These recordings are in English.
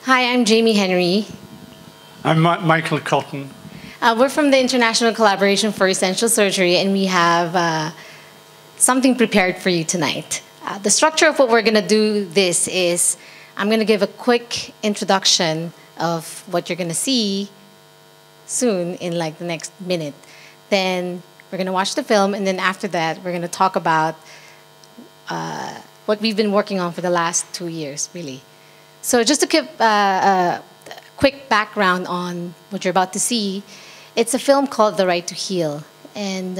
Hi, I'm Jaymie Henry. I'm Michael Cotton. We're from the International Collaboration for Essential Surgery, and we have something prepared for you tonight. The structure of what we're going to do this is I'm going to give a quick introduction of what you're going to see soon in like the next minute. Then we're going to watch the film, and then after that, we're going to talk about what we've been working on for the last 2 years, really. So just to give a quick background on what you're about to see, it's a film called The Right to Heal. And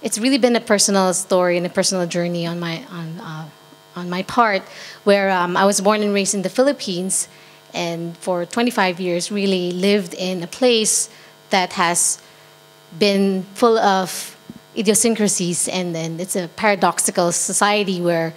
it's really been a personal story and a personal journey on my part, where I was born and raised in the Philippines, and for 25 years really lived in a place that has been full of idiosyncrasies, and it's a paradoxical society where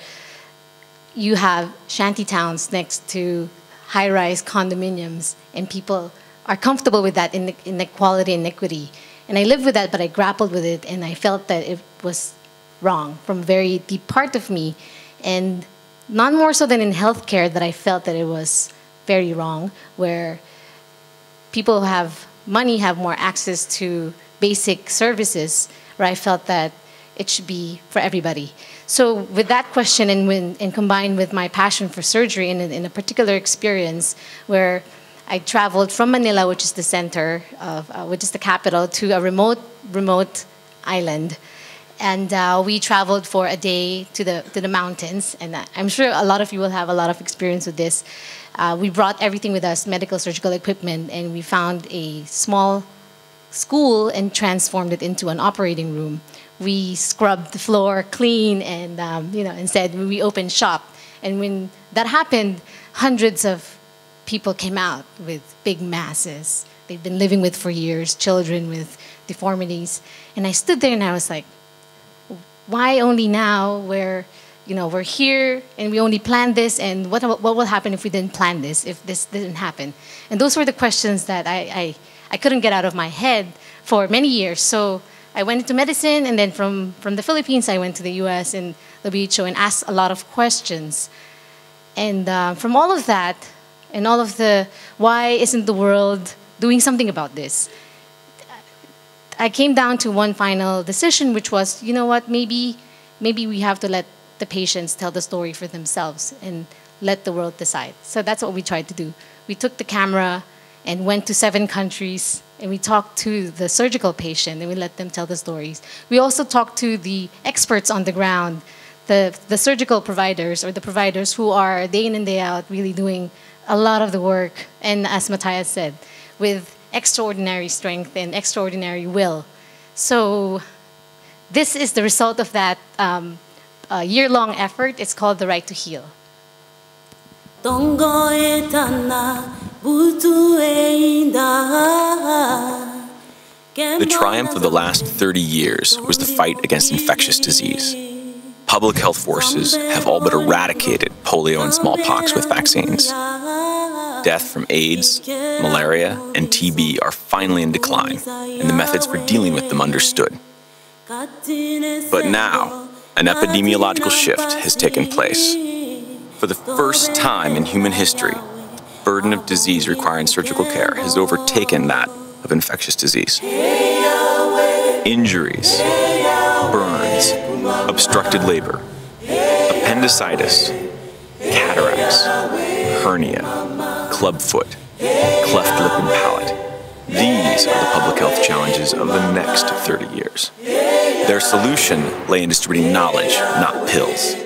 you have shanty towns next to high-rise condominiums, and people are comfortable with that inequality and inequity. And I lived with that, but I grappled with it, and I felt that it was wrong from a very deep part of me. And not more so than in healthcare that I felt that it was very wrong, where people who have money have more access to basic services, where I felt that it should be for everybody. So with that question, and combined with my passion for surgery, and in a particular experience where I traveled from Manila, which is the center of, which is the capital, to a remote island, and we traveled for a day to the mountains. And I'm sure a lot of you will have a lot of experience with this. We brought everything with us, medical surgical equipment, and we found a small school and transformed it into an operating room. We scrubbed the floor clean, and and said we opened shop. And when that happened, hundreds of people came out with big masses they've been living with for years, children with deformities. And I stood there and I was like, why only now, where we're here and we only planned this, and what will happen if we didn't plan this, if this didn't happen? And those were the questions that I couldn't get out of my head for many years. So I went into medicine, and then from the Philippines, I went to the US and WHO and asked a lot of questions. And from all of that, and all of the why isn't the world doing something about this, I came down to one final decision, which was, you know what, maybe we have to let the patients tell the story for themselves and let the world decide. So that's what we tried to do. We took the camera and went to 7 countries, and we talked to the surgical patient, and we let them tell the stories. We also talked to the experts on the ground, the surgical providers, or the providers who are day in and day out really doing a lot of the work, and as Matthias said, with extraordinary strength and extraordinary will. So this is the result of that year-long effort. It's called The Right to Heal. The triumph of the last 30 years was the fight against infectious disease. Public health forces have all but eradicated polio and smallpox with vaccines. Death from AIDS, malaria, and TB are finally in decline, and the methods for dealing with them understood. But now, an epidemiological shift has taken place. For the first time in human history, the burden of disease requiring surgical care has overtaken that of infectious disease. Injuries, burns, obstructed labor, appendicitis, cataracts, hernia, clubfoot, cleft lip and palate. These are the public health challenges of the next 30 years. Their solution lay in distributing knowledge, not pills.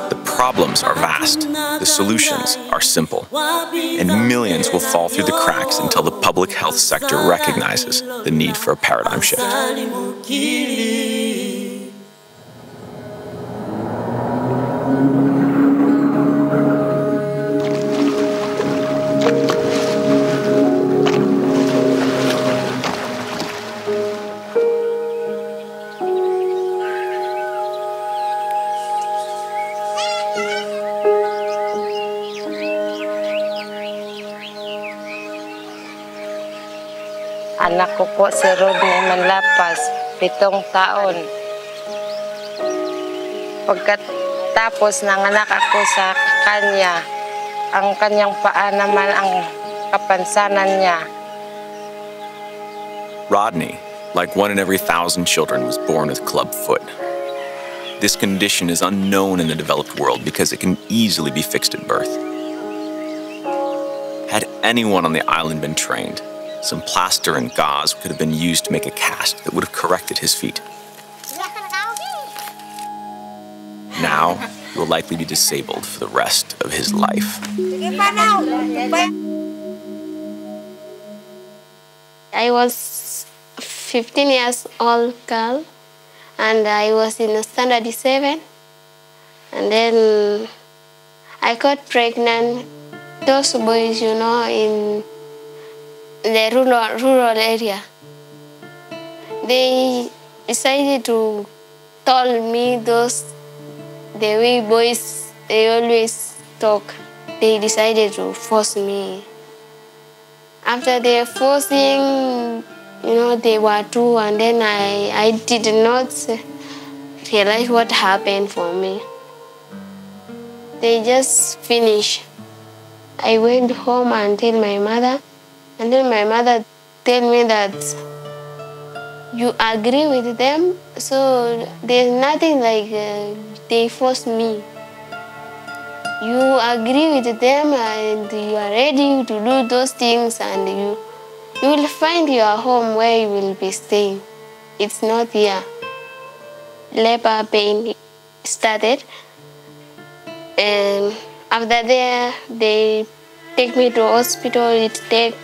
The problems are vast, the solutions are simple, and millions will fall through the cracks until the public health sector recognizes the need for a paradigm shift. Anak ko po si Rodney Manlapas, 7 taon. Pagkatapos nanganak ako sa kanya, Ang kanyang paa naman ang kapansanan niya. Rodney, like 1 in every 1,000 children, was born with clubfoot. This condition is unknown in the developed world because it can easily be fixed at birth. Had anyone on the island been trained, some plaster and gauze could have been used to make a cast that would have corrected his feet. Now, he will likely be disabled for the rest of his life. I was 15 years old girl, and I was in standard 7. And then I got pregnant. Those boys, you know, in the rural area, they decided to tell me the way boys, they always talk. They decided to force me. After the forcing, you know, they were 2, and then I did not realize what happened for me. They just finished. I went home and told my mother, and then my mother told me that you agree with them, so there's nothing like they forced me. You agree with them and you are ready to do those things, and you will find your home where you will be staying. It's not here. Labor pain started, and after that, they take me to hospital. It take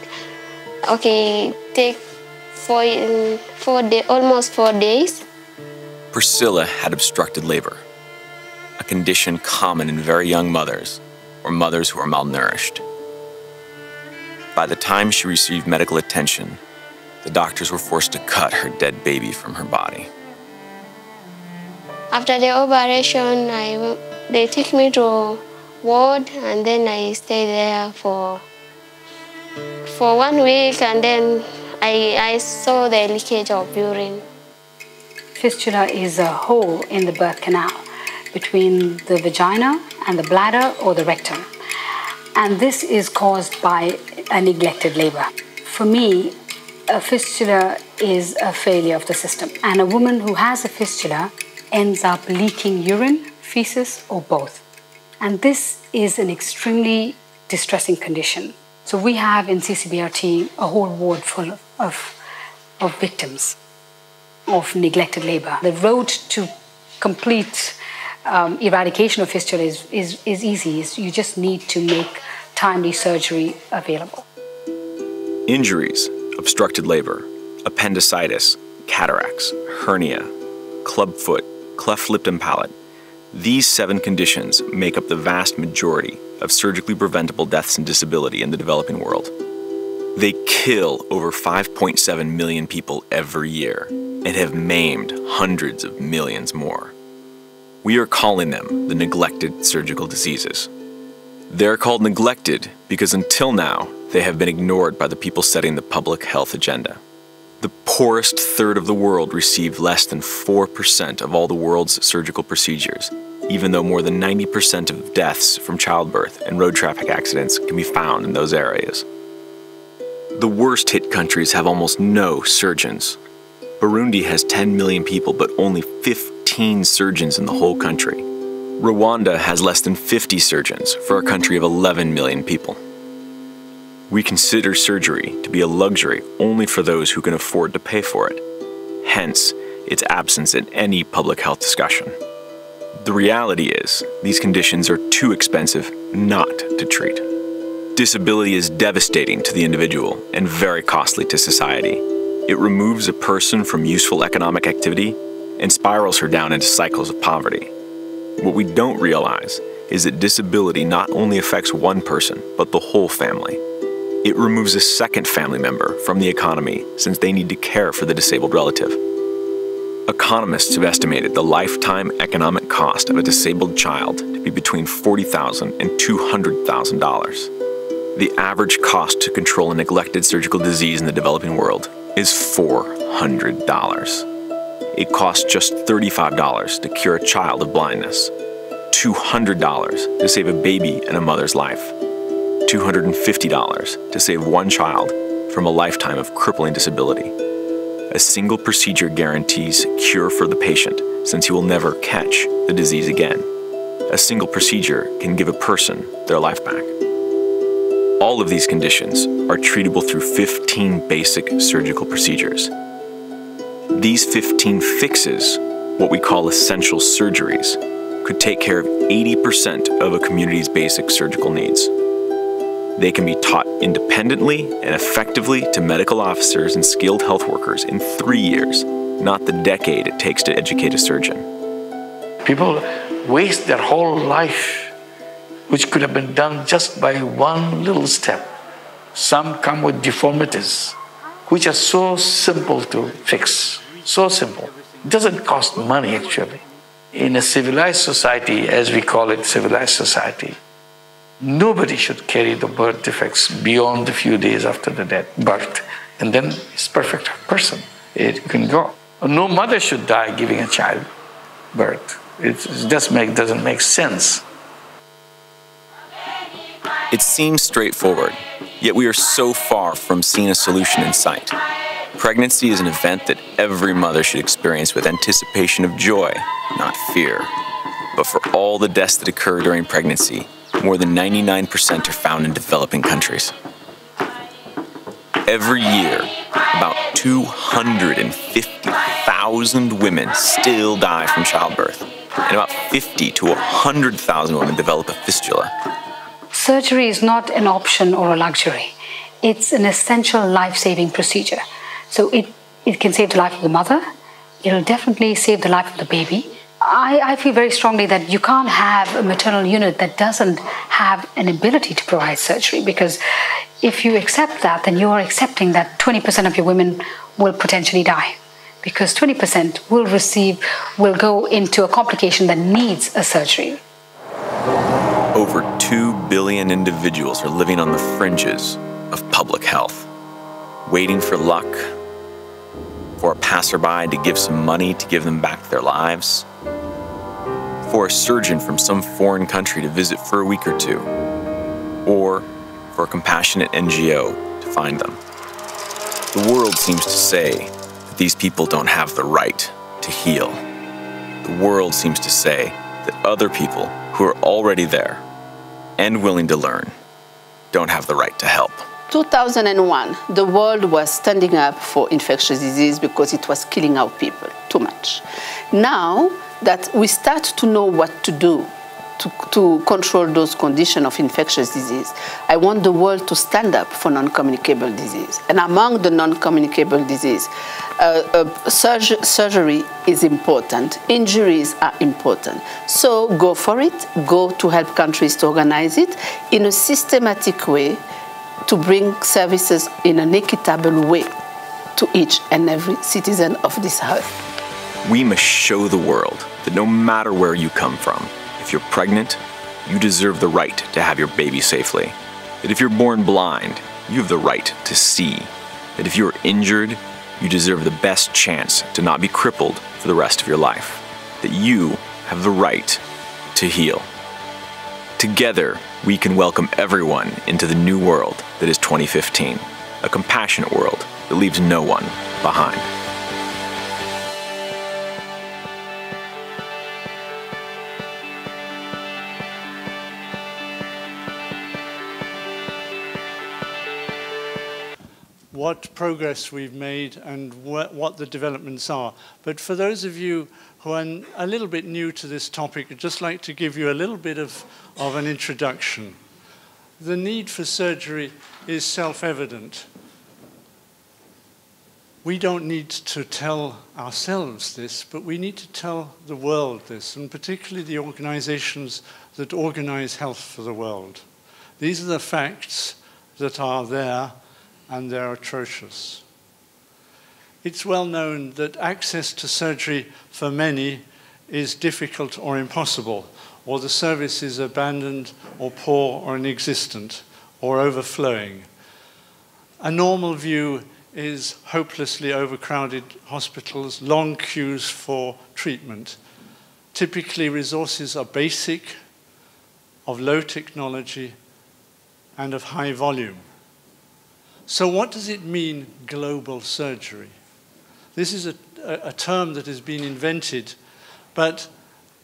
almost 4 days. Priscilla had obstructed labor, a condition common in very young mothers or mothers who are malnourished. By the time she received medical attention, the doctors were forced to cut her dead baby from her body. After the operation, they took me to ward, and then I stayed there for 1 week, and then I saw the leakage of urine. Fistula is a hole in the birth canal between the vagina and the bladder or the rectum. And this is caused by a neglected labor. For me, a fistula is a failure of the system. And a woman who has a fistula ends up leaking urine, feces, or both. And this is an extremely distressing condition. So we have in CCBRT a whole ward full of victims of neglected labor. The road to complete eradication of fistula is easy. You just need to make timely surgery available. Injuries, obstructed labor, appendicitis, cataracts, hernia, clubfoot, cleft lip and palate. These 7 conditions make up the vast majority of surgically preventable deaths and disability in the developing world. They kill over 5.7 million people every year and have maimed hundreds of millions more. We are calling them the neglected surgical diseases. They're called neglected because until now, they have been ignored by the people setting the public health agenda. The poorest third of the world received less than 4% of all the world's surgical procedures, even though more than 90% of deaths from childbirth and road traffic accidents can be found in those areas. The worst hit countries have almost no surgeons. Burundi has 10 million people, but only 15 surgeons in the whole country. Rwanda has less than 50 surgeons for a country of 11 million people. We consider surgery to be a luxury only for those who can afford to pay for it, hence its absence in any public health discussion. The reality is, these conditions are too expensive not to treat. Disability is devastating to the individual and very costly to society. It removes a person from useful economic activity and spirals her down into cycles of poverty. What we don't realize is that disability not only affects one person, but the whole family. It removes a second family member from the economy since they need to care for the disabled relative. Economists have estimated the lifetime economic cost of a disabled child to be between $40,000 and $200,000. The average cost to control a neglected surgical disease in the developing world is $400. It costs just $35 to cure a child of blindness, $200 to save a baby and a mother's life, $250 to save one child from a lifetime of crippling disability. A single procedure guarantees cure for the patient, since he will never catch the disease again. A single procedure can give a person their life back. All of these conditions are treatable through 15 basic surgical procedures. These 15 fixes, what we call essential surgeries, could take care of 80% of a community's basic surgical needs. They can be taught independently and effectively to medical officers and skilled health workers in 3 years, not the decade it takes to educate a surgeon. People waste their whole life, which could have been done just by one little step. Some come with deformities, which are so simple to fix, so simple. It doesn't cost money, actually. In a civilized society, as we call it, civilized society, nobody should carry the birth defects beyond a few days after the birth. And then it's a perfect person. It can go. No mother should die giving a child birth. It just doesn't make sense. It seems straightforward, yet we are so far from seeing a solution in sight. Pregnancy is an event that every mother should experience with anticipation of joy, not fear. But for all the deaths that occur during pregnancy, more than 99% are found in developing countries. Every year, about 250,000 women still die from childbirth, and about 50 to 100,000 women develop a fistula. Surgery is not an option or a luxury. It's an essential life-saving procedure. So it can save the life of the mother. It'll definitely save the life of the baby. I feel very strongly that you can't have a maternal unit that doesn't have an ability to provide surgery, because if you accept that, then you are accepting that 20% of your women will potentially die, because 20% will go into a complication that needs a surgery. Over 2 billion individuals are living on the fringes of public health, waiting for luck, for a passerby to give some money to give them back their lives, for a surgeon from some foreign country to visit for a week or two, or for a compassionate NGO to find them. The world seems to say that these people don't have the right to heal. The world seems to say that other people who are already there and willing to learn don't have the right to help. 2001, the world was standing up for infectious disease because it was killing our people too much. Now that we start to know what to do to control those conditions of infectious disease, I want the world to stand up for non-communicable disease. And among the non-communicable disease, surgery is important, injuries are important. So go for it, go to help countries to organize it in a systematic way, to bring services in an equitable way to each and every citizen of this earth. We must show the world that no matter where you come from, if you're pregnant, you deserve the right to have your baby safely. That if you're born blind, you have the right to see. That if you're injured, you deserve the best chance to not be crippled for the rest of your life. That you have the right to heal. Together, we can welcome everyone into the new world that is 2015, a compassionate world that leaves no one behind. What progress we've made and what the developments are. But for those of you who are a little bit new to this topic, I'd just like to give you a little bit of an introduction. The need for surgery is self-evident. We don't need to tell ourselves this, but we need to tell the world this, and particularly the organizations that organize health for the world. These are the facts that are there, and they're atrocious. It's well known that access to surgery for many is difficult or impossible, or the service is abandoned or poor or inexistent or overflowing. A normal view is hopelessly overcrowded hospitals, long queues for treatment. Typically, resources are basic, of low technology, and of high volume. So what does it mean, global surgery? This is a term that has been invented, but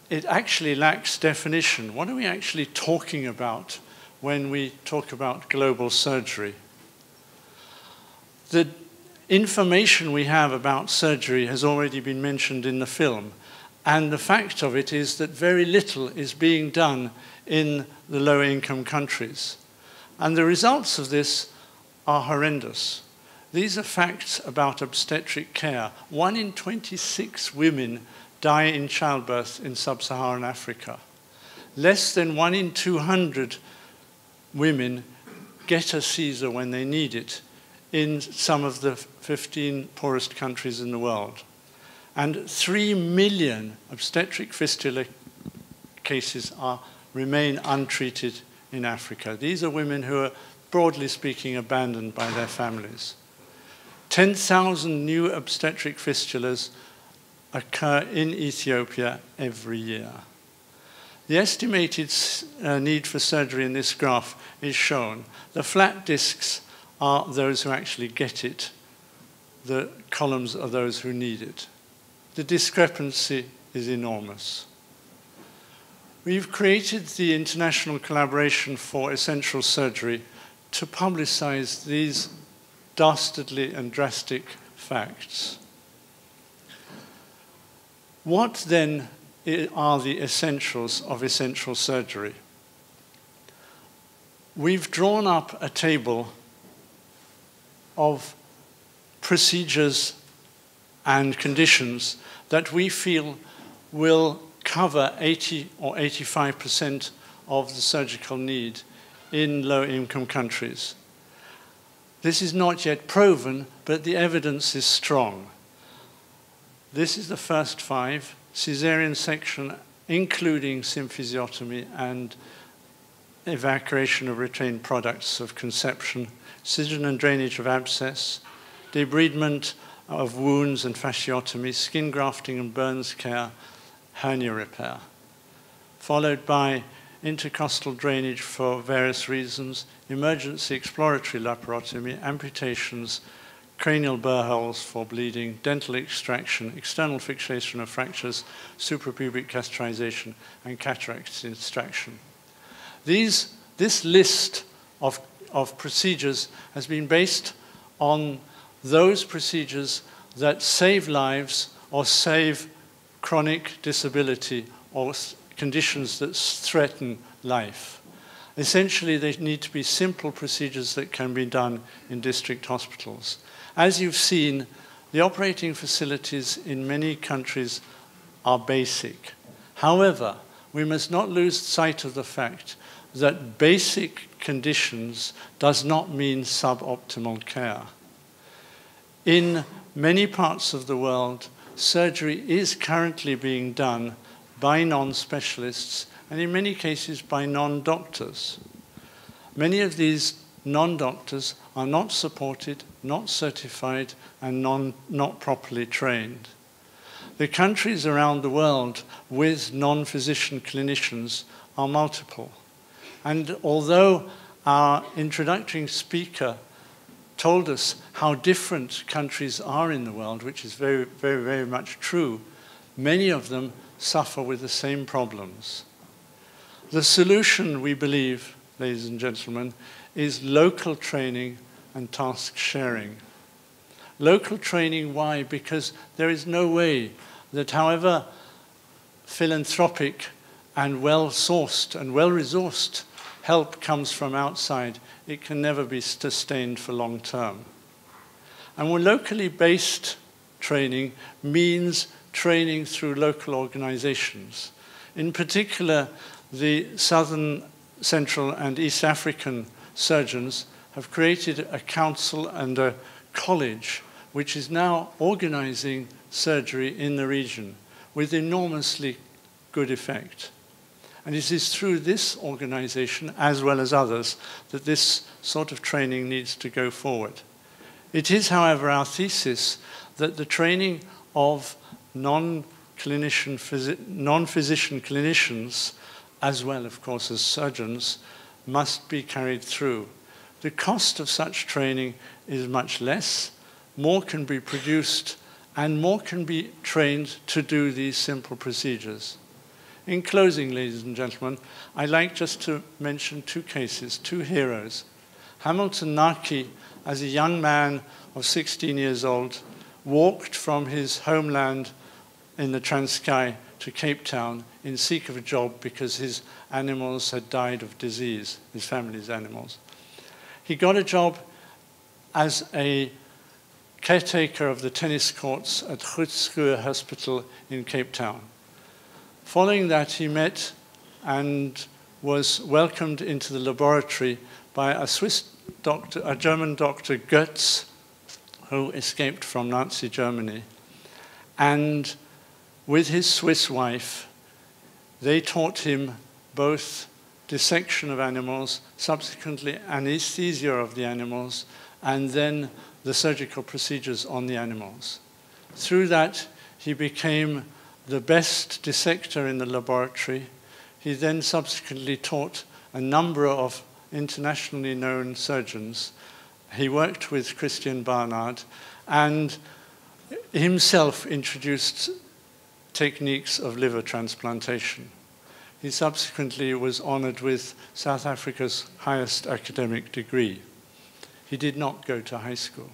it actually lacks definition. What are we actually talking about when we talk about global surgery? The information we have about surgery has already been mentioned in the film, and the fact of it is that very little is being done in the low-income countries. And the results of this are horrendous. These are facts about obstetric care. 1 in 26 women die in childbirth in sub-Saharan Africa. Less than 1 in 200 women get a Caesar when they need it in some of the 15 poorest countries in the world. And 3 million obstetric fistula cases remain untreated in Africa. These are women who are, broadly speaking, abandoned by their families. 10,000 new obstetric fistulas occur in Ethiopia every year. The estimated need for surgery in this graph is shown. The flat discs are those who actually get it. The columns are those who need it. The discrepancy is enormous. We've created the International Collaboration for Essential Surgery to publicize these dastardly and drastic facts. What then are the essentials of essential surgery? We've drawn up a table of procedures and conditions that we feel will cover 80 or 85% of the surgical need in low-income countries. This is not yet proven, but the evidence is strong. This is the first 5: caesarean section, including symphysiotomy and evacuation of retained products of conception, excision and drainage of abscess, debridement of wounds and fasciotomy, skin grafting and burns care, hernia repair, followed by intercostal drainage for various reasons, emergency exploratory laparotomy, amputations, cranial burr holes for bleeding, dental extraction, external fixation of fractures, suprapubic castrization, and cataract extraction. This list of procedures has been based on those procedures that save lives or save chronic disability or conditions that threaten life. Essentially, they need to be simple procedures that can be done in district hospitals. As you've seen, the operating facilities in many countries are basic. However, we must not lose sight of the fact that basic conditions does not mean suboptimal care. In many parts of the world, surgery is currently being done by non-specialists and in many cases by non-doctors. Many of these non-doctors are not supported, not certified, and not properly trained. The countries around the world with non-physician clinicians are multiple. And although our introductory speaker told us how different countries are in the world, which is very, very, very much true, many of them suffer with the same problems. The solution, we believe, ladies and gentlemen, is local training and task sharing. Local training, why? Because there is no way that however philanthropic and well-sourced and well-resourced help comes from outside, it can never be sustained for long term. And when locally based training means training through local organizations. In particular, the Southern, Central, and East African surgeons have created a council and a college which is now organizing surgery in the region with enormously good effect. And it is through this organization, as well as others, that this sort of training needs to go forward. It is, however, our thesis that the training of non-physician clinicians, as well, of course, as surgeons, must be carried through. The cost of such training is much less. More can be produced and more can be trained to do these simple procedures. In closing, ladies and gentlemen, I'd like just to mention two cases, two heroes. Hamilton Naki, as a young man of 16 years old, walked from his homeland in the Transkei to Cape Town in seek of a job because his animals had died of disease, his family's animals. He got a job as a caretaker of the tennis courts at Grootskroer Hospital in Cape Town. Following that, he met and was welcomed into the laboratory by a Swiss doctor, a German doctor, Goetz, who escaped from Nazi Germany. And with his Swiss wife, they taught him both dissection of animals, subsequently anesthesia of the animals, and then the surgical procedures on the animals. Through that, he became the best dissector in the laboratory. He then subsequently taught a number of internationally known surgeons. He worked with Christian Barnard and himself introduced techniques of liver transplantation. He subsequently was honored with South Africa's highest academic degree. He did not go to high school.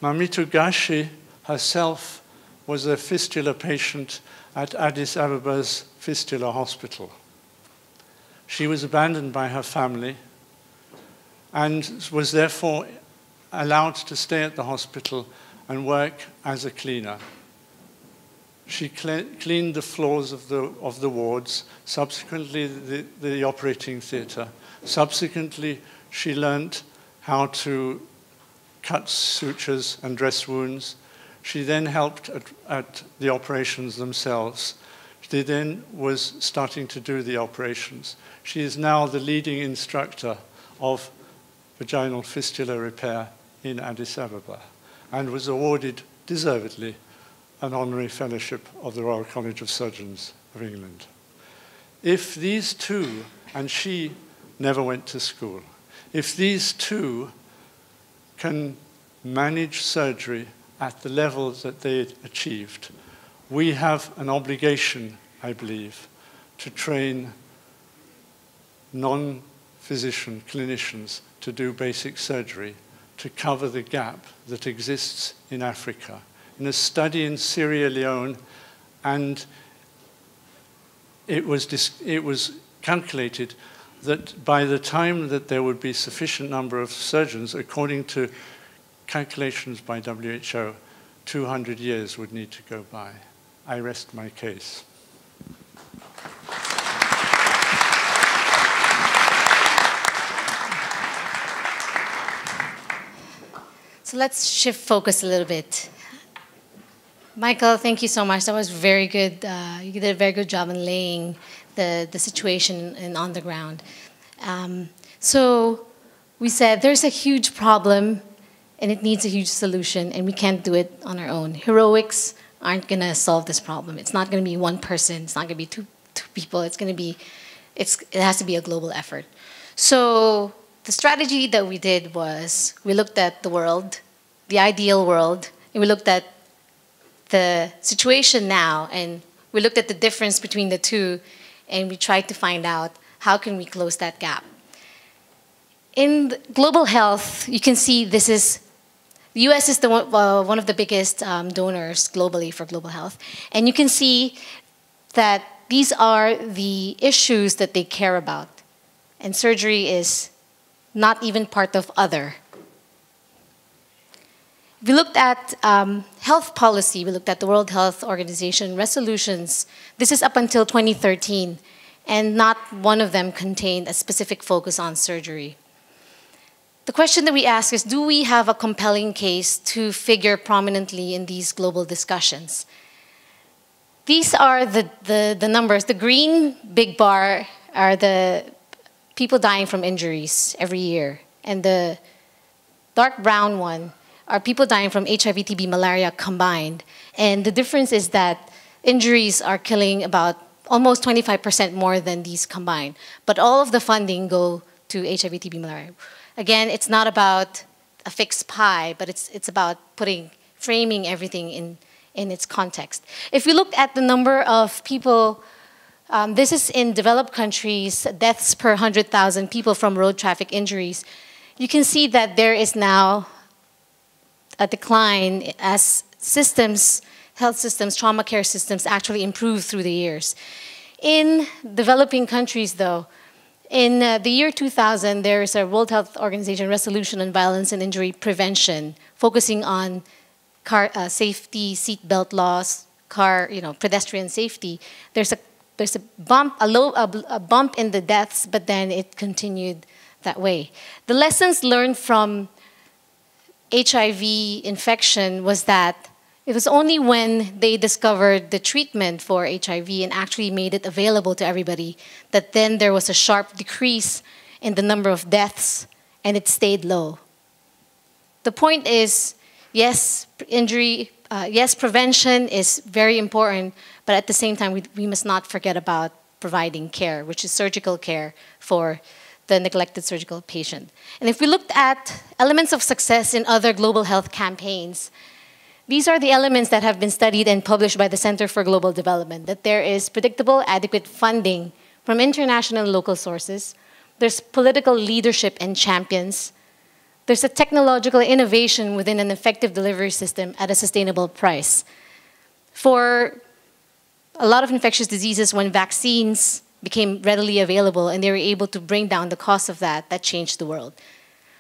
Mamitu Gashi herself was a fistula patient at Addis Abeba's Fistula Hospital. She was abandoned by her family and was therefore allowed to stay at the hospital and work as a cleaner. She cleaned the floors of the wards, subsequently the operating theatre. Subsequently, she learned how to cut sutures and dress wounds. She then helped at the operations themselves. She then was starting to do the operations. She is now the leading instructor of vaginal fistula repair in Addis Ababa and was awarded, deservedly, an honorary fellowship of the Royal College of Surgeons of England. If these two, and she never went to school, if these two can manage surgery at the level that they achieved, we have an obligation, I believe, to train non-physician clinicians to do basic surgery to cover the gap that exists in Africa. In a study in Sierra Leone, and it was calculated that by the time that there would be sufficient number of surgeons, according to calculations by WHO, 200 years would need to go by. I rest my case. So let's shift focus a little bit. Michael, thank you so much. That was very good. You did a very good job in laying the situation on the ground. So we said there's a huge problem and it needs a huge solution, and we can't do it on our own. Heroics aren't going to solve this problem. It's not going to be one person. It's not going to be two people. It's going to be, it has to be a global effort. So the strategy that we did was we looked at the world, the ideal world, and we looked at the situation now, and we looked at the difference between the two, and we tried to find out how can we close that gap. In global health, you can see this is, the US is one of the biggest donors globally for global health. And you can see that these are the issues that they care about. And surgery is not even part of other. We looked at health policy. We looked at the World Health Organization resolutions. This is up until 2013, and not one of them contained a specific focus on surgery. The question that we ask is, do we have a compelling case to figure prominently in these global discussions? These are the numbers. The green big bar are the people dying from injuries every year, and the dark brown one are people dying from HIV, TB, malaria combined. And the difference is that injuries are killing about almost 25% more than these combined. But all of the funding go to HIV, TB, malaria. Again, it's not about a fixed pie, but it's about framing everything in its context. If we look at the number of people, this is in developed countries, deaths per 100,000 people from road traffic injuries, you can see that there is now a decline as health systems, trauma care systems actually improve through the years. In developing countries, though, in the year 2000, there is a World Health Organization resolution on violence and injury prevention, focusing on car safety, seatbelt laws, pedestrian safety. There's a bump in the deaths, but then it continued that way. The lessons learned from HIV infection was that it was only when they discovered the treatment for HIV and actually made it available to everybody that then there was a sharp decrease in the number of deaths, and it stayed low. The point is, yes, prevention is very important, but at the same time, we must not forget about providing care, which is surgical care for the neglected surgical patient. And if we looked at elements of success in other global health campaigns, these are the elements that have been studied and published by the Center for Global Development, that there is predictable, adequate funding from international and local sources, there's political leadership and champions, there's a technological innovation within an effective delivery system at a sustainable price. For a lot of infectious diseases, when vaccines became readily available and they were able to bring down the cost of that changed the world.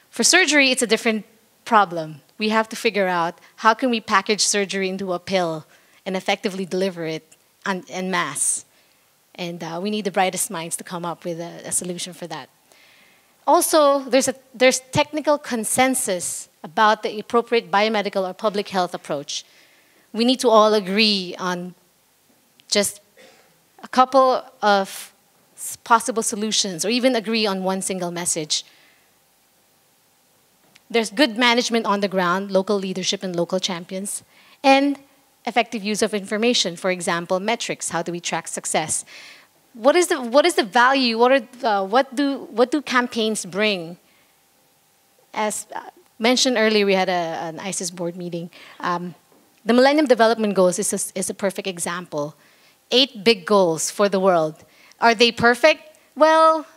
For surgery, it's a different problem. We have to figure out how can we package surgery into a pill and effectively deliver it en masse. And we need the brightest minds to come up with a solution for that. Also, there's technical consensus about the appropriate biomedical or public health approach. We need to all agree on just a couple of possible solutions, or even agree on one single message. There's good management on the ground, local leadership and local champions, and effective use of information. For example, metrics. How do we track success? What is the value? What do campaigns bring? As mentioned earlier, we had an ISIS board meeting. The Millennium Development Goals is a perfect example. 8 big goals for the world. Are they perfect? Well,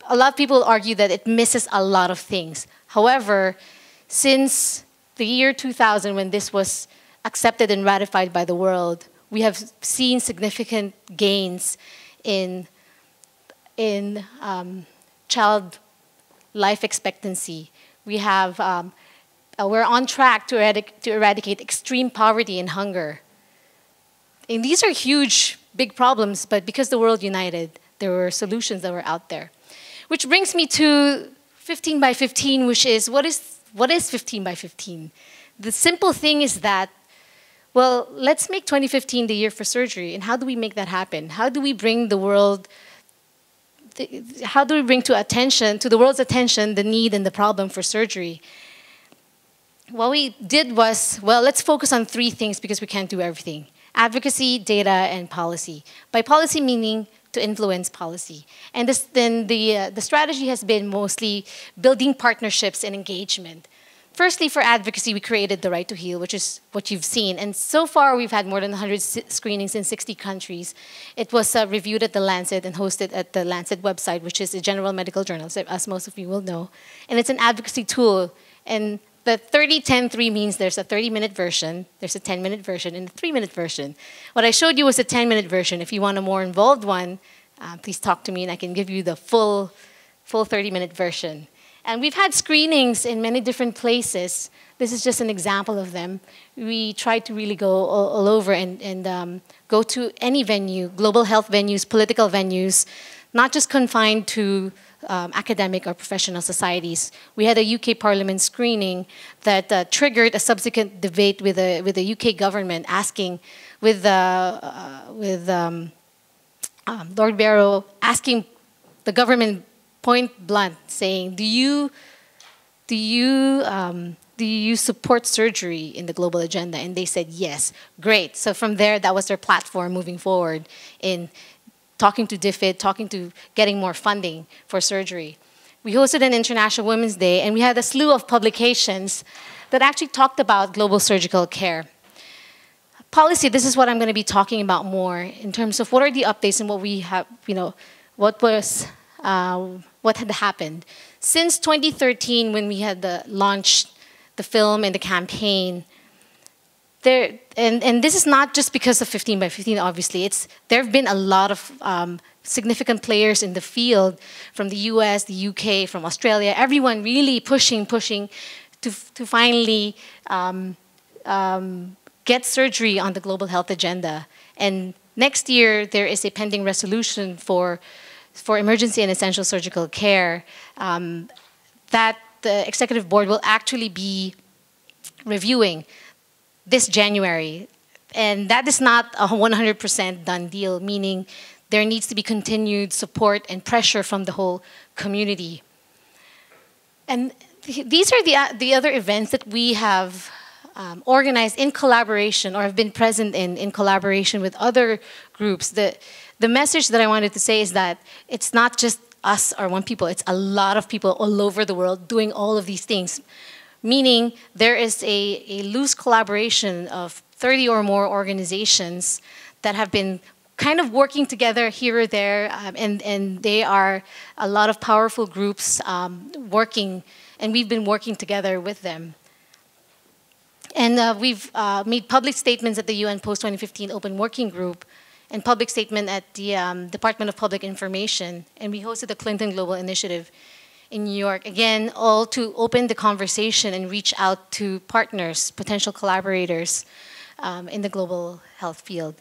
a lot of people argue that it misses a lot of things. However, since the year 2000, when this was accepted and ratified by the world, we have seen significant gains in child life expectancy. We're on track to eradicate extreme poverty and hunger. And these are huge, big problems, but because the world united, there were solutions that were out there. Which brings me to 15 by 15, which is, what is 15 by 15? The simple thing is that, well, let's make 2015 the year for surgery, and how do we make that happen? How do we bring the world, how do we bring to the world's attention the need and the problem for surgery? What we did was, well, let's focus on 3 things because we can't do everything. Advocacy, data, and policy. By policy meaning to influence policy. And the strategy has been mostly building partnerships and engagement. Firstly, for advocacy, we created the Right to Heal, which is what you've seen. And so far, we've had more than 100 screenings in 60 countries. It was reviewed at The Lancet and hosted at the Lancet website, which is a general medical journal, as most of you will know. And it's an advocacy tool. And the 30-10-3 means there's a 30-minute version, there's a 10-minute version, and a 3-minute version. What I showed you was a 10-minute version. If you want a more involved one, please talk to me and I can give you the full 30-minute version. And we've had screenings in many different places. This is just an example of them. We tried to really go all over and go to any venue, global health venues, political venues, not just confined to academic or professional societies. We had a UK Parliament screening that triggered a subsequent debate with the UK government, asking with Lord Barrow asking the government point blank, saying, do you do you support surgery in the global agenda? And they said, yes, great. So from there, that was their platform moving forward in talking to DFID, talking to getting more funding for surgery. We hosted an International Women's Day, and we had a slew of publications that actually talked about global surgical care. Policy, this is what I'm going to be talking about more in terms of what are the updates and what we have, what had happened. Since 2013, when we had launched the film and the campaign, and this is not just because of 15 by 15, obviously. There have been a lot of significant players in the field from the US, the UK, from Australia, everyone really pushing to finally get surgery on the global health agenda. And next year, there is a pending resolution for emergency and essential surgical care that the executive board will actually be reviewing this January. And that is not a 100% done deal, meaning there needs to be continued support and pressure from the whole community. And these are the other events that we have organized in collaboration or have been present in collaboration with other groups. The message that I wanted to say is that it's not just us or one people, it's a lot of people all over the world doing all of these things. Meaning there is a loose collaboration of 30 or more organizations that have been kind of working together here or there, and they are a lot of powerful groups working, and we've been working together with them. And we've made public statements at the UN Post-2015 Open Working Group and public statement at the Department of Public Information, and we hosted the Clinton Global Initiative in New York, again, all to open the conversation and reach out to partners, potential collaborators in the global health field.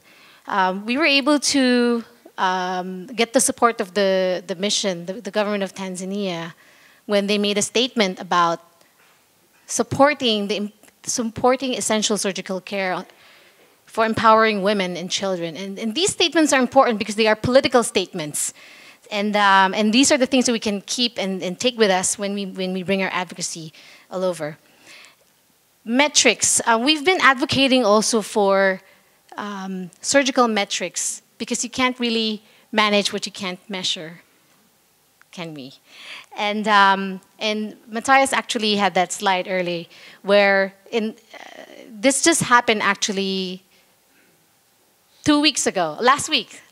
We were able to get the support of the mission, the government of Tanzania, when they made a statement about supporting essential surgical care for empowering women and children. And these statements are important because they are political statements. And these are the things that we can keep and take with us when we bring our advocacy all over. Metrics. We've been advocating also for surgical metrics because you can't really manage what you can't measure, can we? And Matthias actually had that slide early where this just happened actually 2 weeks ago, last week.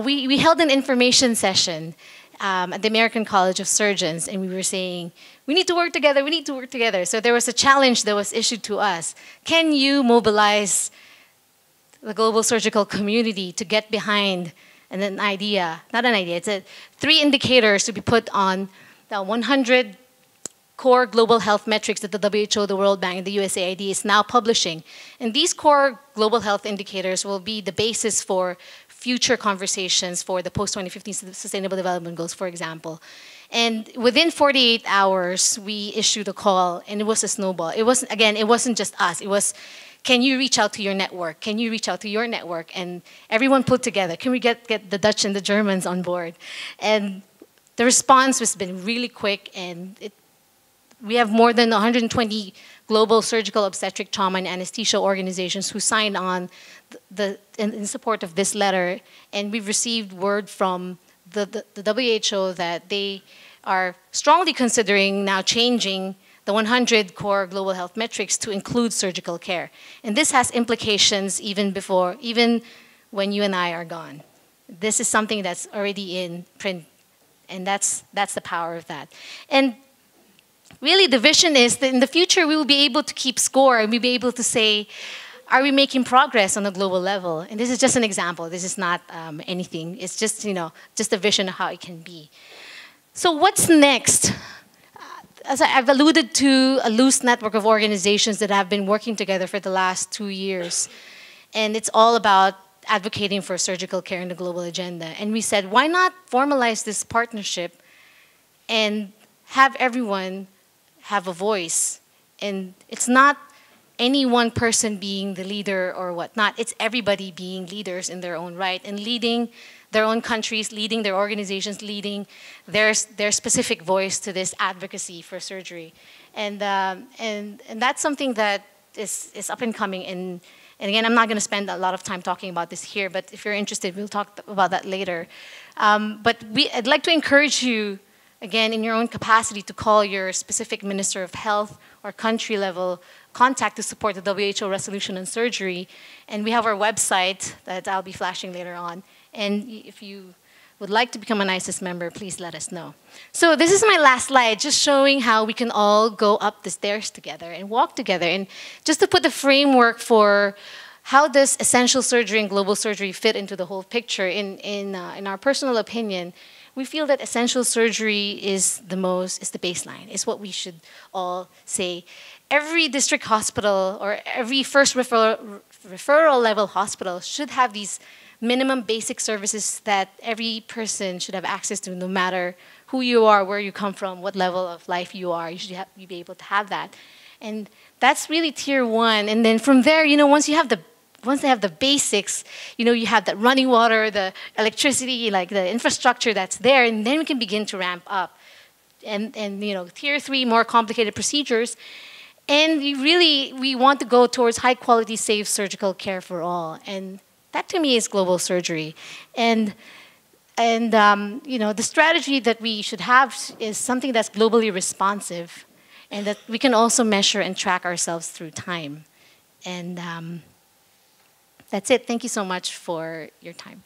We held an information session at the American College of Surgeons, and we were saying, we need to work together, we need to work together. So there was a challenge that was issued to us. Can you mobilize the global surgical community to get behind an idea, not an idea, it's 3 indicators to be put on the 100 core global health metrics that the WHO, the World Bank, and the USAID is now publishing. And these core global health indicators will be the basis for future conversations for the post-2015 Sustainable Development Goals, for example. And within 48 hours, we issued a call, and it was a snowball. It wasn't just us. It was, can you reach out to your network? Can you reach out to your network? And everyone put together, can we get the Dutch and the Germans on board? And the response has been really quick, and we have more than 120 global surgical obstetric trauma and anesthesia organizations who signed on in support of this letter. And we've received word from the WHO that they are strongly considering now changing the 100 core global health metrics to include surgical care. And this has implications even when you and I are gone. This is something that's already in print, and that's the power of that. And really, the vision is that in the future, we will be able to keep score and we'll be able to say, are we making progress on a global level? And this is just an example. This is not anything. It's just, just a vision of how it can be. So what's next? As I've alluded to, a loose network of organizations that have been working together for the last 2 years. And it's all about advocating for surgical care in the global agenda. And we said, why not formalize this partnership and have everyone have a voice? And it's not any one person being the leader or whatnot. It's everybody being leaders in their own right and leading their own countries, leading their organizations, leading their specific voice to this advocacy for surgery. And that's something that is up and coming. And again, I'm not going to spend a lot of time talking about this here, but if you're interested, we'll talk about that later. But I'd like to encourage you, again, in your own capacity, to call your specific Minister of Health or country level contact to support the WHO resolution on surgery. And we have our website that I'll be flashing later on. And if you would like to become an ISIS member, please let us know. So this is my last slide, just showing how we can all go up the stairs together and walk together. And just to put the framework for how does essential surgery and global surgery fit into the whole picture, in our personal opinion, we feel that essential surgery is the baseline, is what we should all say. Every district hospital or every first referral level hospital should have these minimum basic services that every person should have access to, no matter who you are, where you come from, what level of life you are. You should be able to have that. And that's really tier one. And then from there, once they have the basics, you have the running water, the electricity, like the infrastructure that's there, and then we can begin to ramp up. And tier three, more complicated procedures. And we want to go towards high quality, safe surgical care for all. And that to me is global surgery. And the strategy that we should have is something that's globally responsive and that we can also measure and track ourselves through time. And that's it. Thank you so much for your time.